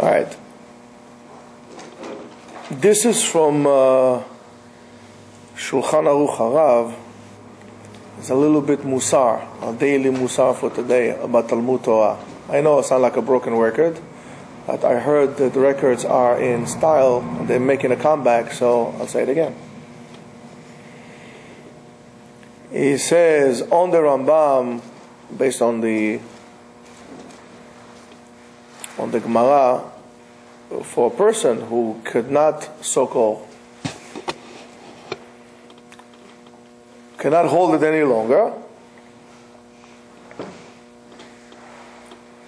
right. This is from Shulchan Aruch Harav. It's a little bit musar, a daily musar for today about Talmud Torah. I know it sounds like a broken record, but I heard that the records are in style and they're making a comeback, so I'll say it again. He says on the Rambam, based on the Gemara, for a person who could not so-called cannot hold it any longer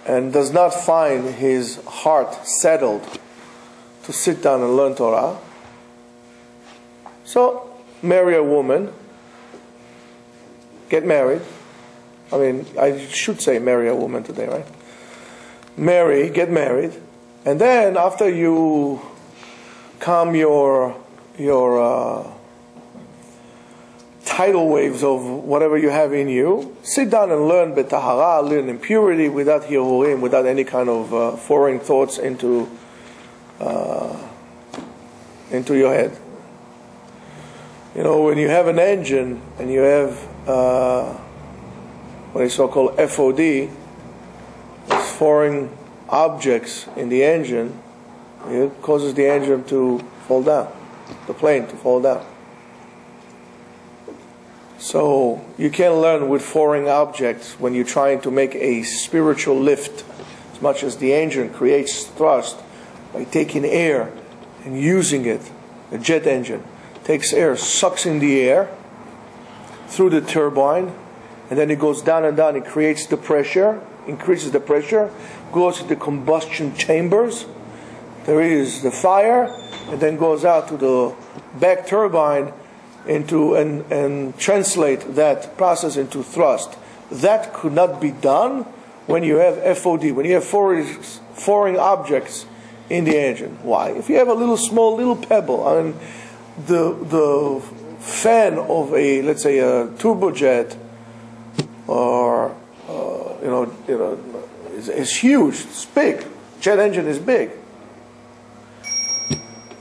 and does not find his heart settled to sit down and learn Torah, so marry a woman, get married. I mean, I should say marry a woman today, right? Get married, and then after you calm your tidal waves of whatever you have in you, sit down and learn betahara, learn in purity, without hirurim, without any kind of foreign thoughts into your head. You know, when you have an engine and you have what is so-called FOD, foreign objects in the engine, it causes the engine to fall down, the plane to fall down. So you can't learn with foreign objects when you're trying to make a spiritual lift, as much as the engine creates thrust by taking air and using it. A jet engine takes air, sucks in the air through the turbine, and then it goes down and down. It creates the pressure, increases the pressure, goes to the combustion chambers. There is the fire, and then goes out to the back turbine and translate that process into thrust. That could not be done when you have FOD, when you have foreign objects in the engine. Why? If you have a small little pebble, I mean, the fan of a, let's say, a turbojet, or is huge. It's big. Jet engine is big,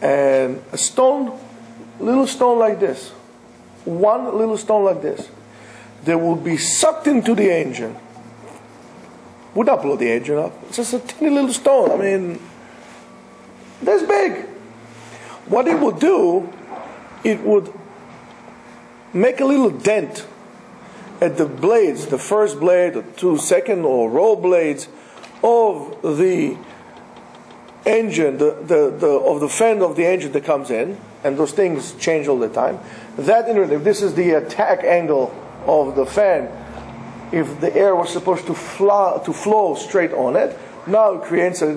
and a little stone like this, one little stone like this, they will be sucked into the engine. Would not blow the engine up. It's just a teeny little stone. I mean, that's big. What it would do, it would make a little dent at the blades, the first blade, or two second or roll blades of the engine, of the fan of the engine that comes in, and those things change all the time. That if this is the attack angle of the fan, if the air was supposed to flow straight on it, now it creates a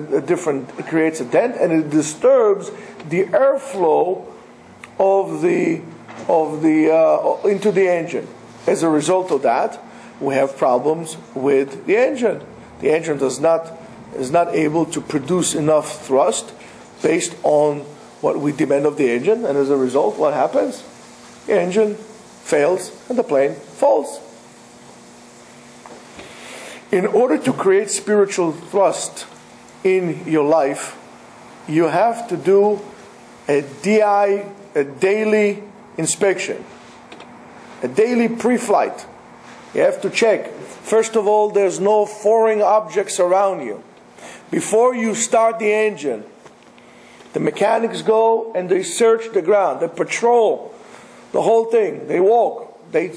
dent, and it disturbs the airflow into the engine. As a result of that, we have problems with the engine. The engine is not able to produce enough thrust based on what we demand of the engine, and as a result, what happens? The engine fails and the plane falls. In order to create spiritual thrust in your life, you have to do a daily inspection, a daily pre-flight. You have to check. First of all, there's no foreign objects around you. Before you start the engine, the mechanics go and they search the ground. They patrol the whole thing. They walk. They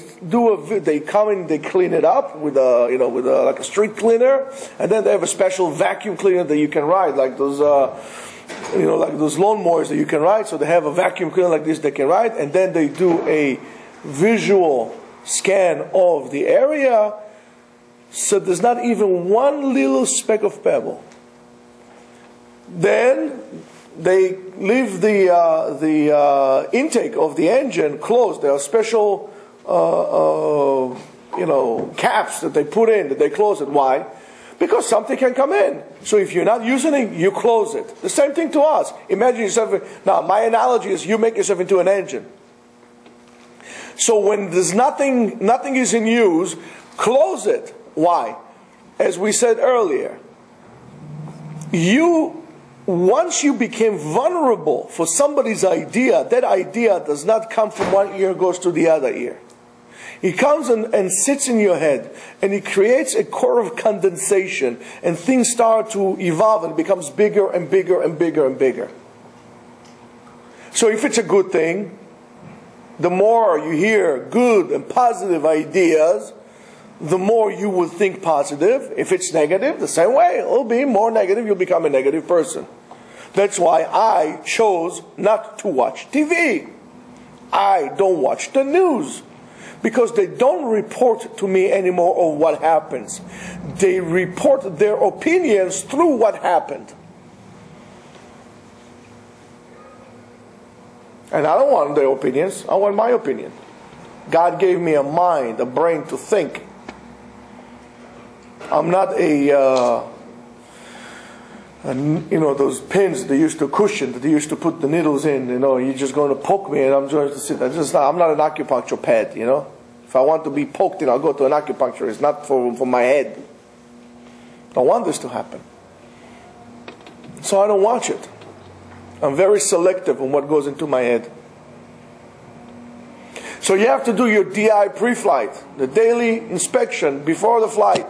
come in. They clean it up with like a street cleaner, and then they have a special vacuum cleaner that you can ride, like those like those lawnmowers that you can ride. So they have a vacuum cleaner like this they can ride, and then they do a visual scan of the area. So there's not even one little speck of pebble. Then they leave the intake of the engine closed. There are special caps that they put in, that they close it. Why? Because something can come in. So if you're not using it, you close it. The same thing to us. Imagine yourself. Now, my analogy is you make yourself into an engine. So when there's nothing is in use, close it. Why? As we said earlier, you once you became vulnerable for somebody's idea, that idea does not come from one ear and goes to the other ear. It comes and sits in your head, and it creates a core of condensation, and things start to evolve, and it becomes bigger and bigger and bigger and bigger. So if it's a good thing, the more you hear good and positive ideas, the more you will think positive. If it's negative, the same way. It will be more negative, you'll become a negative person. That's why I chose not to watch TV. I don't watch the news. Because they don't report to me anymore of what happens. They report their opinions through what happened. And I don't want their opinions. I want my opinion. God gave me a mind, a brain to think. I'm not those pins they used to cushion, that they used to put the needles in, you're just going to poke me and I'm going to sit. I'm not an acupuncture pad, If I want to be poked in, I'll go to an acupuncturist. It's not for my head. I don't want this to happen. So I don't watch it. I'm very selective on what goes into my head. So you have to do your DI pre-flight, the daily inspection before the flight.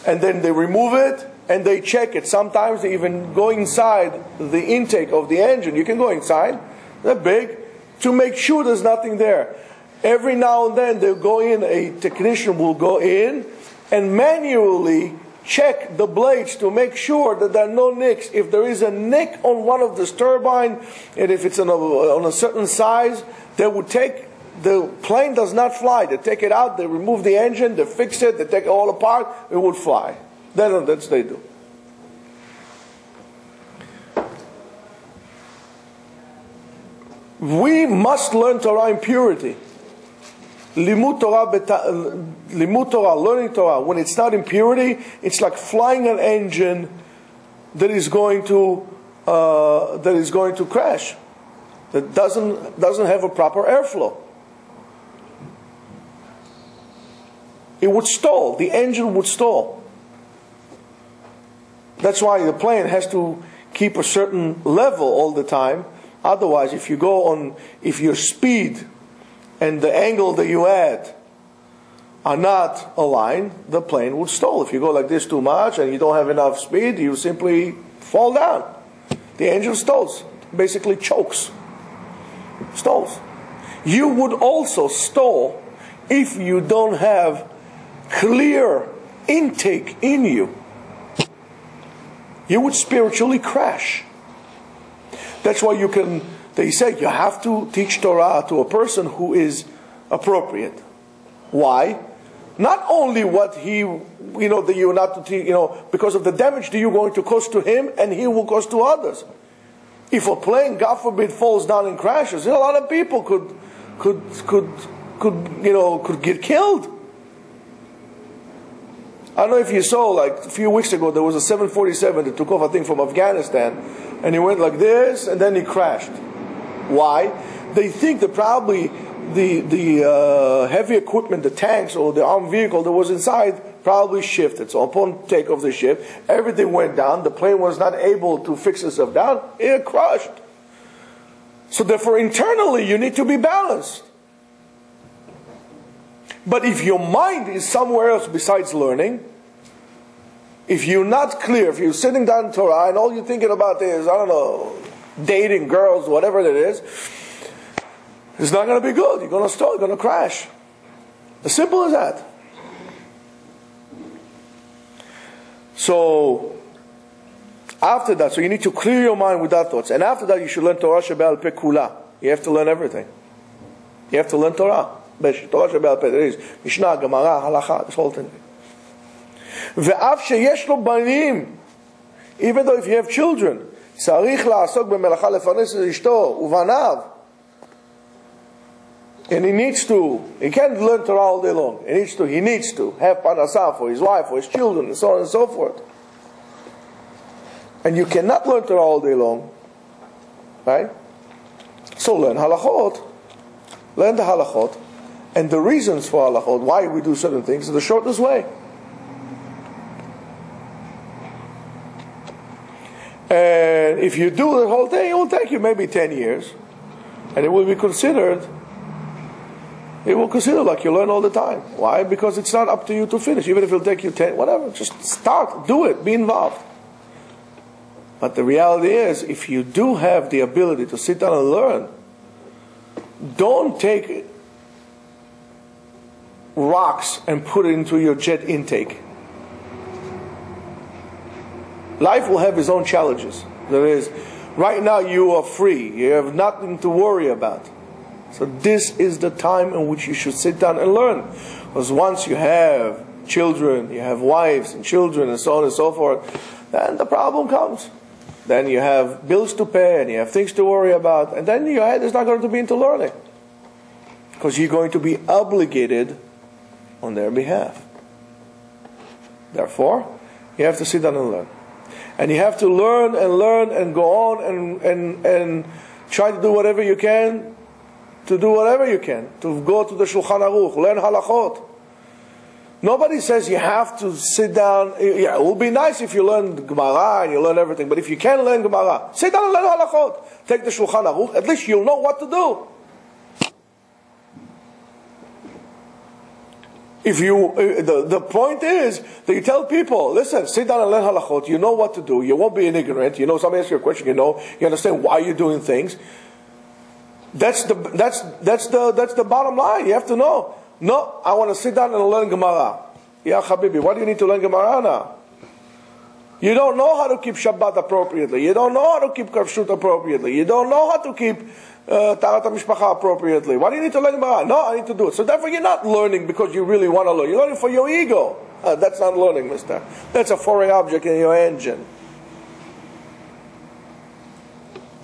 And then they remove it and they check it. Sometimes they even go inside the intake of the engine. You can go inside, they're big, to make sure there's nothing there. Every now and then they'll go in, a technician will go in and manually check the blades to make sure that there are no nicks. If there is a nick on one of this turbine, and if it's on a certain size, they would take, the plane does not fly. They take it out, they remove the engine, they fix it, they take it all apart, it would fly. That's what they do. We must learn Torah in purity. Limud Torah, learning Torah, when it's not in purity, it's like flying an engine that is going to crash, that doesn't have a proper airflow. It would stall. The engine would stall. That's why the plane has to keep a certain level all the time. Otherwise, if your speed and the angle that you add are not aligned, the plane would stall. If you go like this too much and you don't have enough speed, you simply fall down. The engine stalls, basically chokes. Stalls. You would also stall if you don't have clear intake in you. You would spiritually crash. That's why they say you have to teach Torah to a person who is appropriate. Why? Not only what that you're not to teach, because of the damage that you're going to cause to him and he will cause to others. If a plane, God forbid, falls down and crashes, a lot of people could get killed. I don't know if you saw, like a few weeks ago, there was a 747 that took off, I think, from Afghanistan, and he went like this, and then he crashed. Why? They think that probably the heavy equipment, the tanks or the armed vehicle that was inside, probably shifted. So upon takeoff of the ship, everything went down. The plane was not able to fix itself down. It crushed. So therefore, internally, you need to be balanced. But if your mind is somewhere else besides learning, if you're not clear, if you're sitting down in Torah and all you're thinking about is, dating girls, whatever it is, it's not going to be good. You're going to stall, you're going to crash. As simple as that. So, after that, so you need to clear your mind with that thoughts. And after that, you should learn Torah Shebe'al Peh Kula. You have to learn everything. You have to learn Torah. Torah Shebe'al Peh, there is Mishnah, Gemara, Halacha, this whole thing. Ve'af sheyesh lo banim, even though if you have children, tzarich la'asok b'melacha lefanes ishto uvanav, and he can't learn Torah all day long. He needs to have parnasah for his wife, for his children, and so on and so forth. And you cannot learn Torah all day long, right? So learn halachot. Learn the halachot, and the reasons for halachot, why we do certain things, is the shortest way. And if you do the whole thing, it will take you maybe 10 years. And it will be considered, like you learn all the time. Why? Because it's not up to you to finish. Even if it'll take you 10, whatever, just start, do it, be involved. But the reality is, if you do have the ability to sit down and learn, don't take rocks and put it into your jet intake. Life will have its own challenges. There is, right now you are free. You have nothing to worry about. So this is the time in which you should sit down and learn. Because once you have children, you have wives and children and so on and so forth, then the problem comes. Then you have bills to pay and you have things to worry about. And then your head is not going to be into learning. Because you're going to be obligated on their behalf. Therefore, you have to sit down and learn. And you have to learn and go on and try to do whatever you can, to go to the Shulchan Aruch, learn halachot. Nobody says you have to sit down. Yeah, it will be nice if you learn Gemara and you learn everything, but if you can't learn Gemara, sit down and learn halachot. Take the Shulchan Aruch, at least you'll know what to do. If you, the point is that you tell people, listen, sit down and learn halachot. You know what to do. You won't be ignorant. You know, somebody asks you a question. You know, you understand why you're doing things. That's the bottom line. You have to know. No, I want to sit down and learn Gemara. Yeah, Habibi, why do you need to learn Gemara now? You don't know how to keep Shabbat appropriately. You don't know how to keep Kashrut appropriately. You don't know how to keep Tarat HaMishpacha appropriately. Why do you need to learn Gemara? No, I need to do it. So therefore you're not learning because you really want to learn. You're learning for your ego. That's not learning, mister. That's a foreign object in your engine.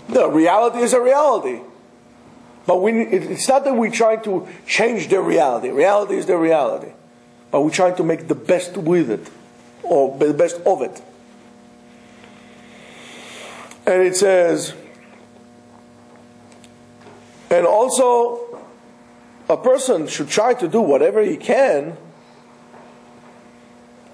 The reality is a reality. But it's not that we're trying to change the reality. Reality is the reality. But we're trying to make the best with it. Or the best of it. And it says, and also, a person should try to do whatever he can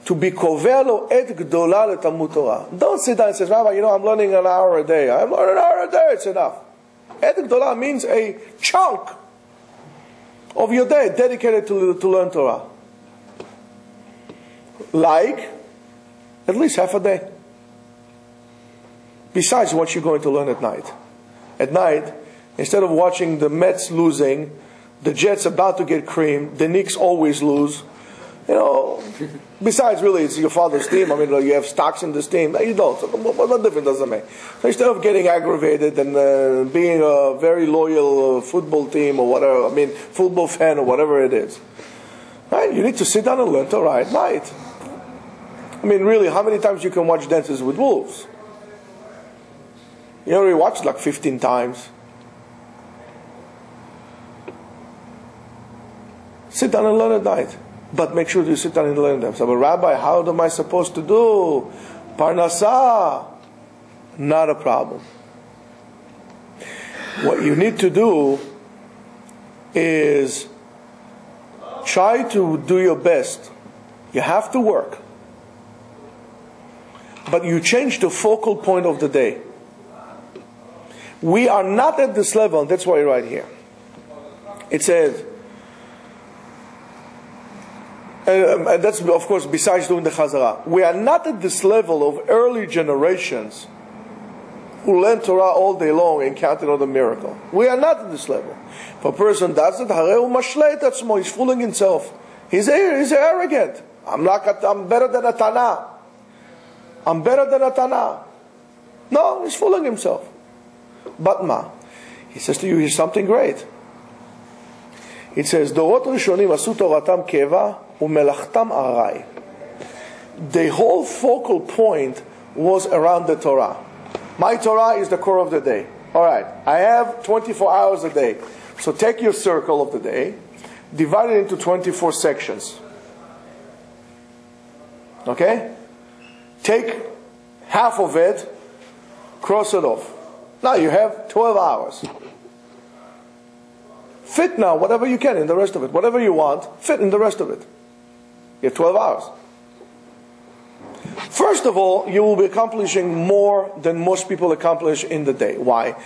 to be kover lo et gdola letalmud Torah. Don't sit down and say, Rabbi, I'm learning an hour a day. I'm learning an hour a day, it's enough. Et gdola means a chunk of your day dedicated to learn Torah. Like, at least half a day. Besides what you're going to learn at night. At night, instead of watching the Mets losing, the Jets about to get creamed, the Knicks always lose. Besides really it's your father's team. I mean, you have stocks in this team. You don't. So what difference does it make? So instead of getting aggravated and being a very loyal football team or whatever, football fan or whatever it is, right? You need to sit down and learn Torah at night. Really, how many times you can watch Dances with Wolves? You already watched like 15 times. Sit down and learn at night. But make sure you sit down and learn them. So, but Rabbi, how am I supposed to do? Parnasah. Not a problem. What you need to do is try to do your best. You have to work. But you change the focal point of the day. We are not at this level, and that's why right here. It says, and that's of course besides doing the Chazarah. We are not at this level of early generations who learn Torah all day long and counted on the miracle. We are not at this level. If a person does it, he's fooling himself. He's arrogant. I'm better than a Tanah. I'm better than a Tanah. No, he's fooling himself. But ma, he says to you, here's something great. It says, Dorot Rishonim asu Toratam keva umelachtam arai. The whole focal point was around the Torah. My Torah is the core of the day. Alright, I have 24 hours a day. So take your circle of the day, divide it into 24 sections. Okay? Take half of it, cross it off. Now you have 12 hours. Fit now whatever you can in the rest of it. Whatever you want, fit in the rest of it. You have 12 hours. First of all, you will be accomplishing more than most people accomplish in the day. Why?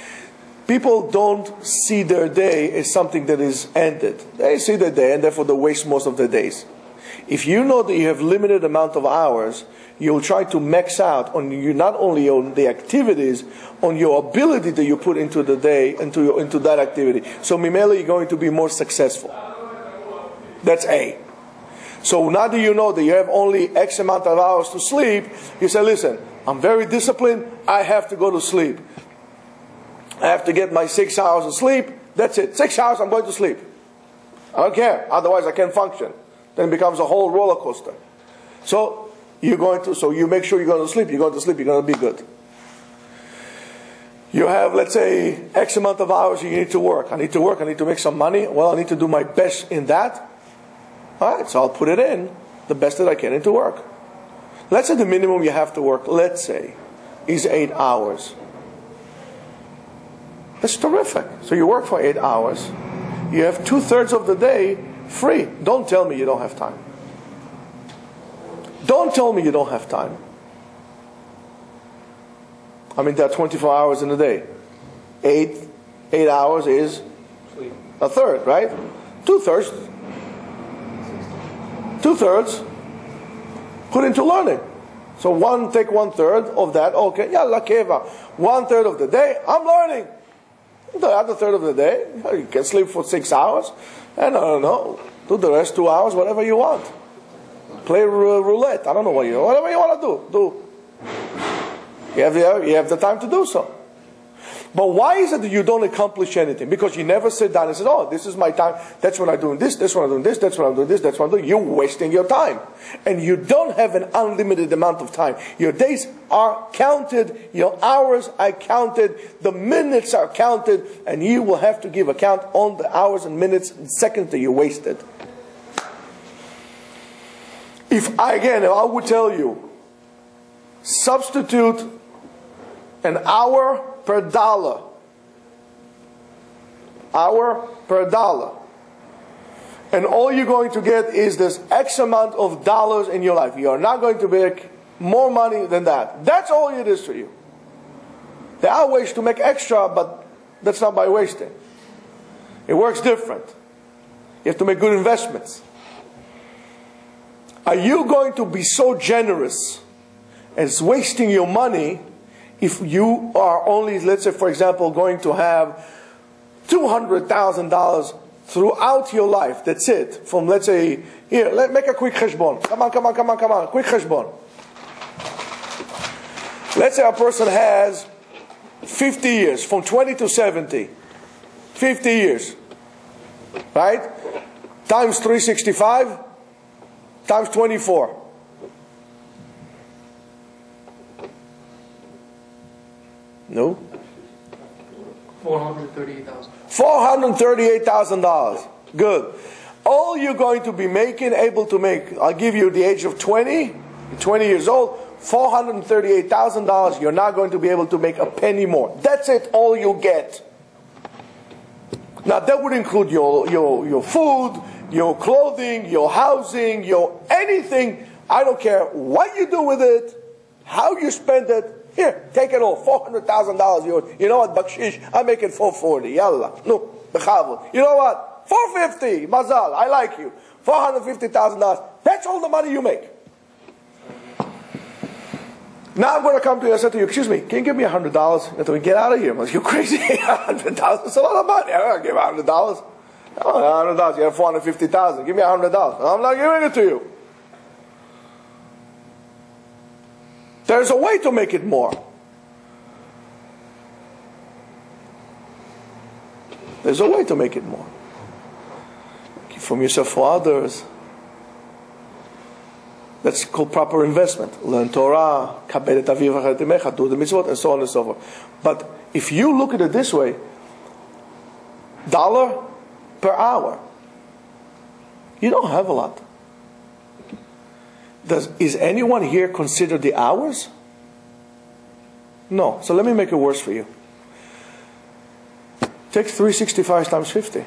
People don't see their day as something that is ended. They see their day and therefore they waste most of their days. If you know that you have limited amount of hours, you'll try to max out on you, not only on the activities, on your ability that you put into the day, into that activity. So Mimele, you're going to be more successful. That's A. So now that you know that you have only X amount of hours to sleep, you say, listen, I'm very disciplined, I have to go to sleep. I have to get my 6 hours of sleep. That's it. 6 hours, I'm going to sleep. I don't care. Otherwise, I can't function. Then it becomes a whole roller coaster. So you make sure you're going to sleep. You're going to sleep. You're going to be good. You have, let's say, X amount of hours you need to work. I need to work. I need to make some money. Well, I need to do my best in that. All right. So I'll put it in the best that I can into work. Let's say the minimum you have to work, let's say, is 8 hours. That's terrific. So you work for 8 hours. You have 2/3 of the day free. Don't tell me you don't have time. Don't tell me you don't have time. I mean, there are 24 hours in a day. 8 hours is a third, right? 2/3. 2/3 put into learning. So take 1/3 of that. Okay, yalla keva. 1/3 of the day, I'm learning. The other third of the day, you can sleep for 6 hours, and I don't know, do the rest 2 hours, whatever you want. Play roulette. I don't know whatever you want to do. You have the time to do so. But why is it that you don't accomplish anything? Because you never sit down and say, oh, this is my time. That's when I'm doing this. That's when I'm doing this. That's when I'm doing this. That's when I'm doing. You're wasting your time. And you don't have an unlimited amount of time. Your days are counted. Your hours are counted. The minutes are counted. And you will have to give account on the hours and minutes and seconds that you wasted. If I would tell you, substitute an hour per dollar. Hour per dollar. And all you're going to get is this X amount of dollars in your life. You are not going to make more money than that. That's all it is to you. There are ways to make extra, but that's not by wasting. It works different. You have to make good investments. Are you going to be so generous as wasting your money if you are only, let's say, for example, going to have $200,000 throughout your life? That's it. From, let's say, here, make a quick cheshbon. Come on. Quick cheshbon. Let's say a person has 50 years, from 20 to 70. 50 years. Right? Times 365, times 24. No? $438,000. $438,000. Good. All you're going to be able to make, I'll give you the age of 20 years old, $438,000. You're not going to be able to make a penny more. That's it, all you get. Now that would include your food, your clothing, your housing, your anything. I don't care what you do with it, how you spend it. Here, take it all. $400,000. You know what, bakshish? I make it $440. Yalla. No, bechavod. You know what? $450. Mazal. I like you. $450,000. That's all the money you make. Now I'm going to come to you and say to you, excuse me, can you give me $100? Until we get out of here. You're crazy. $100. It's a lot of money. I'll give $100. Oh, $100. You have $450,000. Give me $100. I'm not giving it to you. There's a way to make it more. There's a way to make it more. Give from yourself for others. That's called proper investment. Learn Torah, kabed et aviv v'achet imecha, do the mitzvot, and so on and so forth. But if you look at it this way, $1 per hour, you don't have a lot. Is anyone here consider the hours? No. So let me make it worse for you. Take 365 times 50.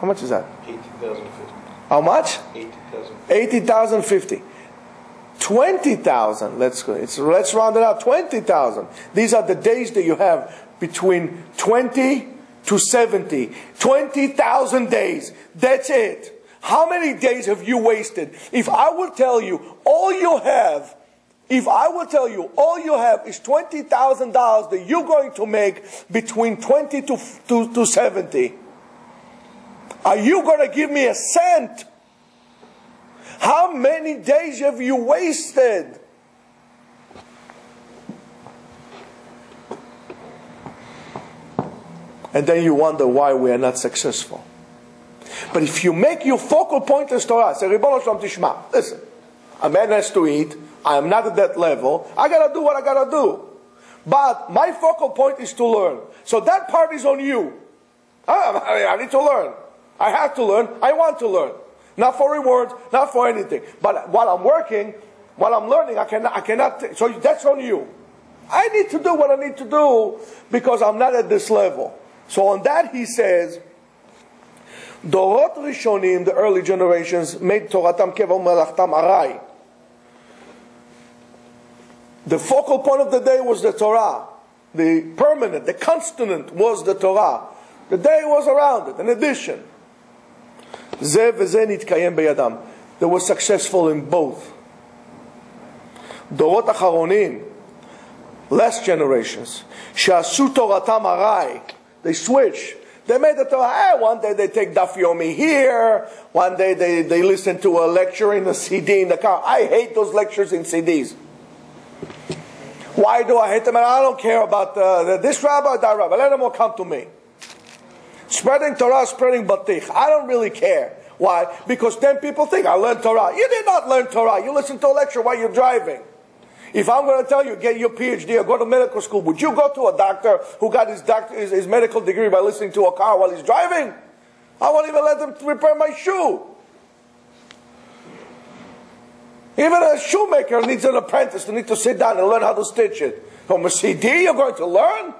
How much is that? 80,050. How much? 80,050. 80,050. 20,000. Let's round it out. 20,000. These are the days that you have between 20 to 70. 20,000 days. That's it. How many days have you wasted? If I would tell you all you have is $20,000 that you're going to make between 20 to 70, are you going to give me a cent? How many days have you wasted? And then you wonder why we are not successful. But if you make your focal point as Torah, say, Ribono Shalom Tishma, listen, a man has to eat, I am not at that level, I got to do what I got to do. But my focal point is to learn. So that part is on you. I need to learn. I have to learn. I want to learn. Not for rewards, not for anything. But while I'm working, while I'm learning, I cannot. So that's on you. I need to do what I need to do because I'm not at this level. So on that he says, Dorot Rishonim, the early generations, made Toratam Keva Melachtam Arai. The focal point of the day was the Torah. The permanent, the constant was the Torah. The day was around it, an addition. They were successful in both. Dorot Acharonim, last generations, Shasu Toratam Arai, they switch. They made the Torah. One day they take Daf Yomi here. One day they listen to a lecture in a CD in the car. I hate those lectures in CDs. Why do I hate them? And I don't care about this rabbi or that rabbi. Let them all come to me. Spreading Torah, spreading Batich. I don't really care. Why? Because then people think, I learned Torah. You did not learn Torah. You listened to a lecture while you're driving. If I'm going to tell you, get your PhD or go to medical school, would you go to a doctor who got his medical degree by listening to a car while he's driving? I won't even let them repair my shoe. Even a shoemaker needs an apprentice to need to sit down and learn how to stitch it. From a CD you're going to learn?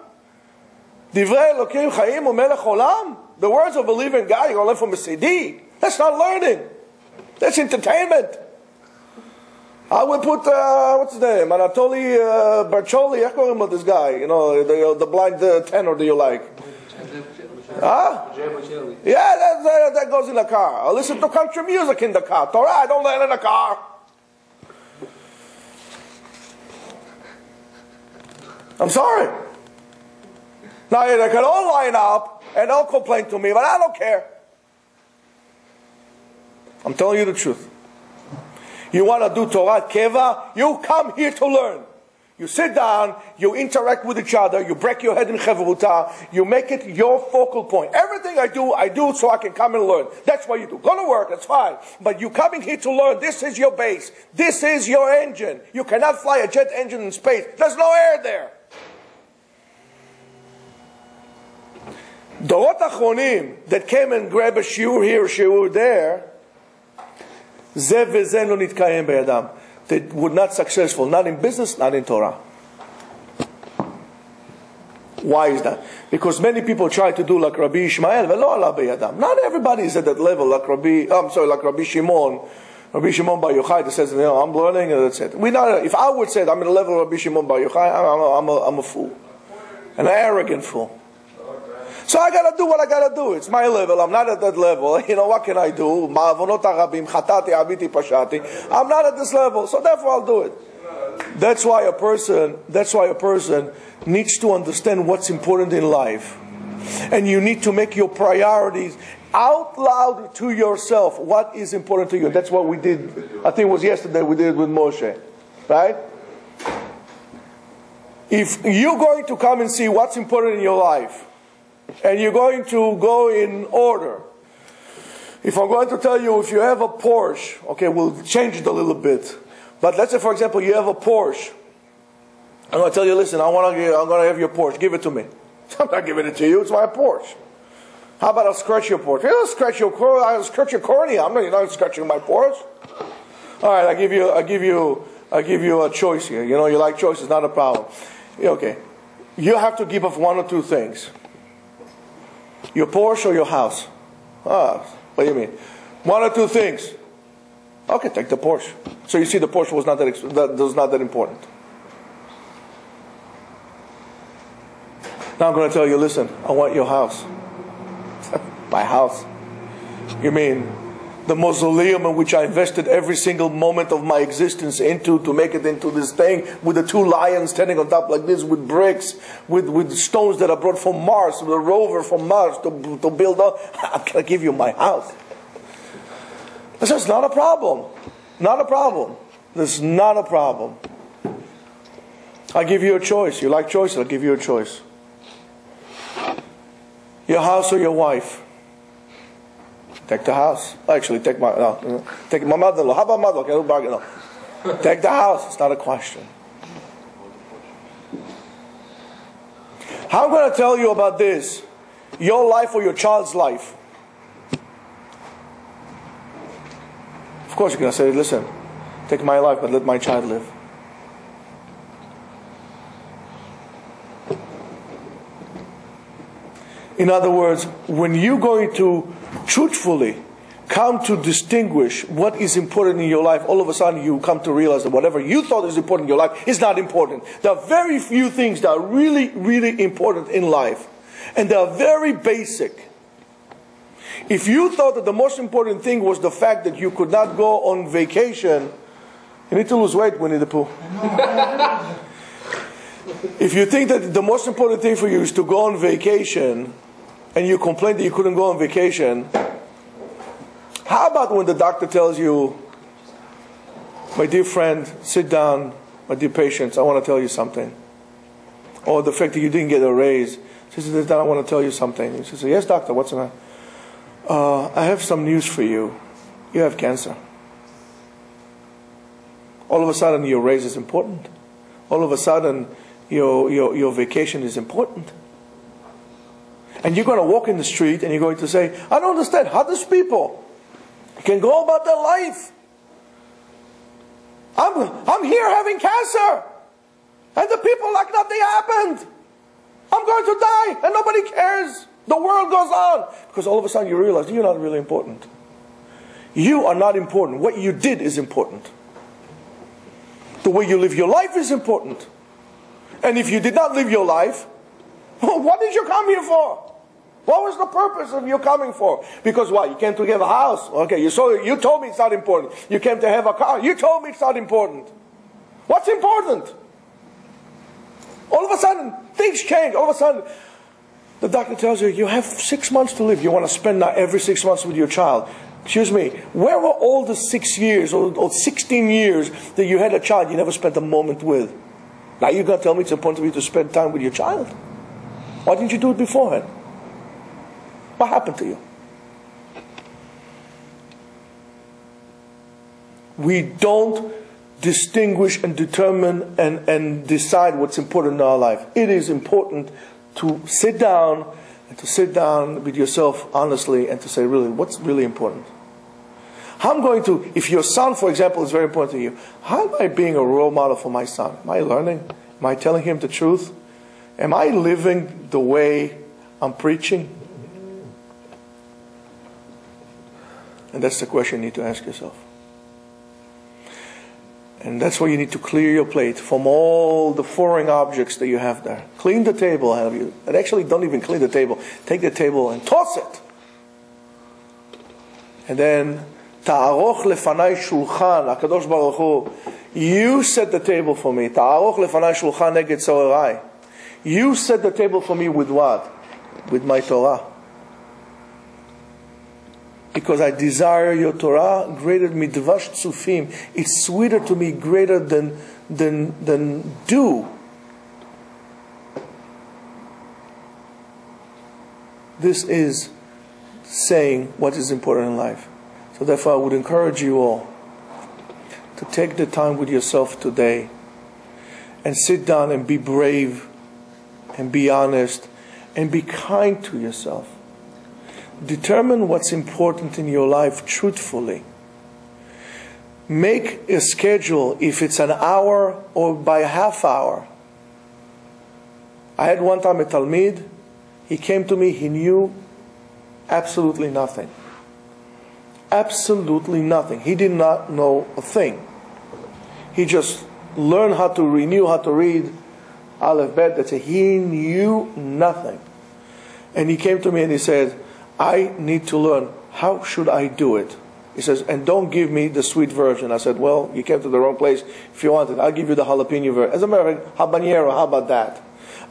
Divrei Elokim Chaim Umelech Olam? The words of a living God you're going to learn from a CD? That's not learning. That's entertainment. I would put, what's his name? Anatoly Barcholi. I call him this guy. You know, the blind tenor that you like. Huh? Yeah, that goes in the car. I listen to country music in the car. Torah, I don't learn in the car. I'm sorry. Now they can all line up and all complain to me, but I don't care. I'm telling you the truth. You want to do Torah Keva? You come here to learn. You sit down, you interact with each other, you break your head in Chevruta, you make it your focal point. Everything I do so I can come and learn. That's what you do. Go to work, that's fine. But you coming here to learn, this is your base. This is your engine. You cannot fly a jet engine in space. There's no air there. Dorot Achronim that came and grabbed a shiur here, a shiur there, they were not successful, not in business, not in Torah. Why is that? Because many people try to do like Rabbi Ishmael, not everybody is at that level like Rabbi Shimon. Rabbi Shimon Bar Yochai that says, I'm learning and that's it. If I would say I'm at the level of Rabbi Shimon Bar Yochai, I'm a fool. An arrogant fool. So I got to do what I got to do. It's my level. I'm not at that level. You know, what can I do? I'm not at this level. So therefore I'll do it. That's why a person needs to understand what's important in life. And you need to make your priorities out loud to yourself. What is important to you? That's what we did. I think it was yesterday we did it with Moshe. Right? If you're going to come and see what's important in your life, and you're going to go in order. If I'm going to tell you, if you have a Porsche, okay, we'll change it a little bit. But let's say, for example, you have a Porsche. I'm going to tell you, listen, I'm going to have your Porsche. Give it to me. I'm not giving it to you. It's my Porsche. How about I'll scratch your Porsche? I'll scratch your cornea. You're not scratching my Porsche. All right, I give you a choice here. You know, you like choices, not a problem. Okay, you have to give up one or two things. Your Porsche or your house? What do you mean? One or two things. Okay, take the Porsche. So you see, the Porsche was not that important. Now I'm going to tell you, listen, I want your house. My house? You mean the mausoleum in which I invested every single moment of my existence into to make it into this thing with the two lions standing on top like this, with bricks, with stones that are brought from Mars, with a rover from Mars to build up. I'm going to give you my house. This is not a problem. Not a problem. This is not a problem. I give you a choice. You like choice? I'll give you a choice. Your house or your wife? Take the house. Actually, take my mother-in-law. How about mother-in-law? Okay, no. Take the house. It's not a question. How am I going to tell you about this? Your life or your child's life? Of course you're going to say, listen, take my life, but let my child live. In other words, when you're going to truthfully come to distinguish what is important in your life, all of a sudden you come to realize that whatever you thought is important in your life is not important. There are very few things that are really, really important in life. And they are very basic. If you thought that the most important thing was the fact that you could not go on vacation, you need to lose weight, Winnie the Pooh. If you think that the most important thing for you is to go on vacation, and you complain that you couldn't go on vacation, how about when the doctor tells you, my dear friend, sit down, my dear patient, I want to tell you something. Or the fact that you didn't get a raise. She says, I want to tell you something. She says, yes, doctor, what's the matter? I have some news for you. You have cancer. All of a sudden your raise is important. All of a sudden your vacation is important. And you're going to walk in the street and you're going to say, I don't understand how these people can go about their life. I'm here having cancer. And the people like nothing happened. I'm going to die and nobody cares. The world goes on. Because all of a sudden you realize you're not really important. You are not important. What you did is important. The way you live your life is important. And if you did not live your life, what did you come here for? What was the purpose of you coming for? Because what? You came to have a house. Okay, you told me it's not important. You came to have a car. You told me it's not important. What's important? All of a sudden, things change. All of a sudden, the doctor tells you, you have 6 months to live. You want to spend now every 6 months with your child. Excuse me, where were all the 6 years or 16 years that you had a child you never spent a moment with? Now you're going to tell me it's important for you to spend time with your child? Why didn't you do it beforehand? What happened to you? We don't distinguish and determine and decide what's important in our life. It is important to sit down with yourself honestly and to say, really, what's really important? How I'm going to, if your son, for example, is very important to you, how am I being a role model for my son? Am I learning? Am I telling him the truth? Am I living the way I'm preaching? And that's the question you need to ask yourself. And that's why you need to clear your plate from all the foreign objects that you have there. Clean the table, have you? And actually, don't even clean the table. Take the table and toss it. And then, ta'aroch lefanai shulchan, HaKadosh Baruch Hu, you set the table for me. Ta'aroch lefanai shulchan neged sorerai. You set the table for me with what? With my Torah. Because I desire your Torah greater than midvash tzufim. It's sweeter to me, greater than dew. This is saying what is important in life. So therefore I would encourage you all to take the time with yourself today and sit down and be brave and be honest and be kind to yourself. Determine what's important in your life truthfully. Make a schedule, if it's an hour or by a half hour. I had one time a Talmid, he came to me, he knew absolutely nothing. Absolutely nothing. He did not know a thing. He just learned how to read, knew how to read Aleph Bet. That's it. He knew nothing. And he came to me and he said, I need to learn. How should I do it? He says, and don't give me the sweet version. I said, well, you came to the wrong place. If you want it, I'll give you the jalapeno version. As a matter of fact, habanero, how about that?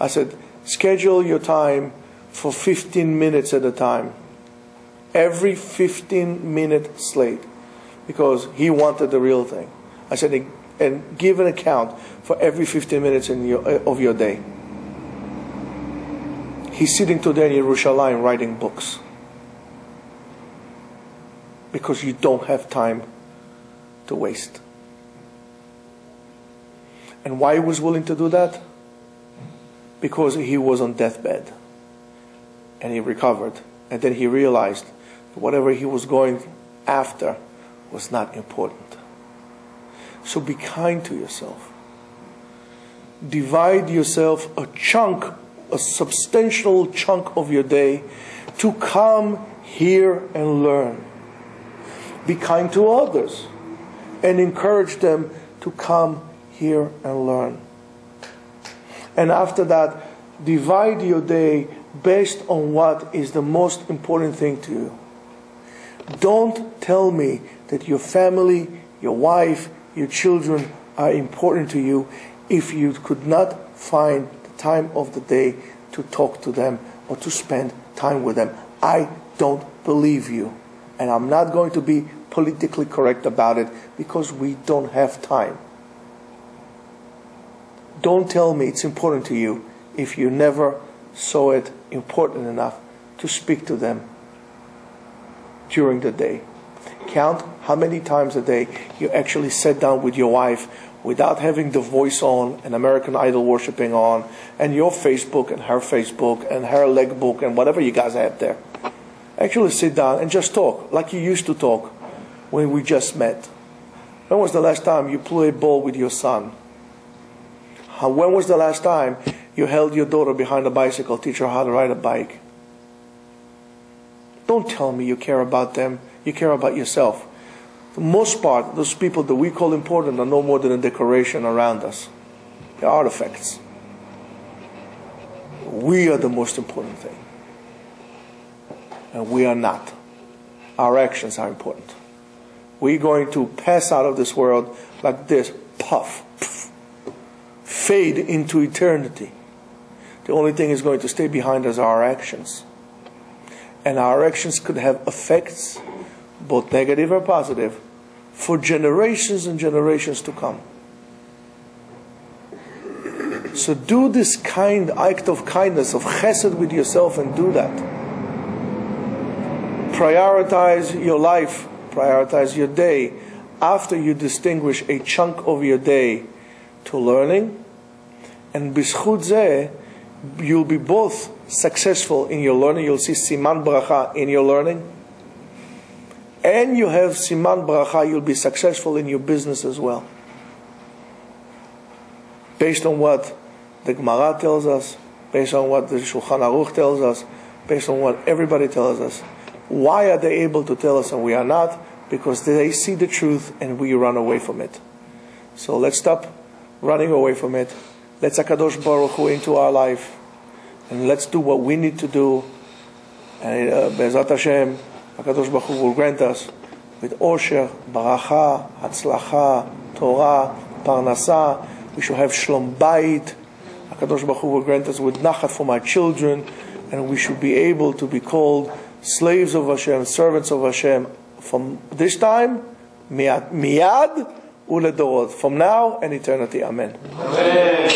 I said, schedule your time for 15 minutes at a time. Every 15-minute slate. Because he wanted the real thing. I said, and give an account for every 15 minutes of your day. He's sitting today in Yerushalayim writing books. Because you don't have time to waste. And why he was willing to do that? Because he was on deathbed. And he recovered. And then he realized that whatever he was going after was not important. So be kind to yourself. Divide yourself a chunk, a substantial chunk of your day to come here and learn. Be kind to others and encourage them to come here and learn. And after that, divide your day based on what is the most important thing to you. Don't tell me that your family, your wife, your children are important to you if you could not find the time of the day to talk to them or to spend time with them. I don't believe you. And I'm not going to be politically correct about it because we don't have time. Don't tell me it's important to you if you never saw it important enough to speak to them during the day. Count how many times a day you actually sat down with your wife without having the voice on and American Idol worshiping on and your Facebook and her leg book and whatever you guys have there. Actually sit down and just talk like you used to talk when we just met. When was the last time you played ball with your son? When was the last time you held your daughter behind a bicycle, teach her how to ride a bike? Don't tell me you care about them. You care about yourself. For the most part, those people that we call important are no more than a decoration around us. They're artifacts. We are the most important thing. And we are not. Our actions are important. We're going to pass out of this world like this, puff, puff, fade into eternity. The only thing is going to stay behind us are our actions. And our actions could have effects, both negative or positive, for generations and generations to come. So do this act of kindness, of chesed with yourself, and do that. Prioritize your life, prioritize your day, after you distinguish a chunk of your day to learning, and b'zchut zeh, you'll be both successful in your learning, you'll see siman bracha in your learning, and you have siman bracha, you'll be successful in your business as well. Based on what the Gemara tells us, based on what the Shulchan Aruch tells us, based on what everybody tells us. Why are they able to tell us and we are not? Because they see the truth and we run away from it. So let's stop running away from it. Let's HaKadosh Baruch Hu into our life. And let's do what we need to do. And Be'ezrat Hashem, HaKadosh Baruch Hu will grant us with Osher, Baracha, Hatzlacha, Torah, Parnasa. We shall have Shlom Bayit. HaKadosh Baruch Hu will grant us with Nachat from our children. And we should be able to be called slaves of Hashem, servants of Hashem, from this time, miyad uledorot, from now and eternity. Amen. Amen.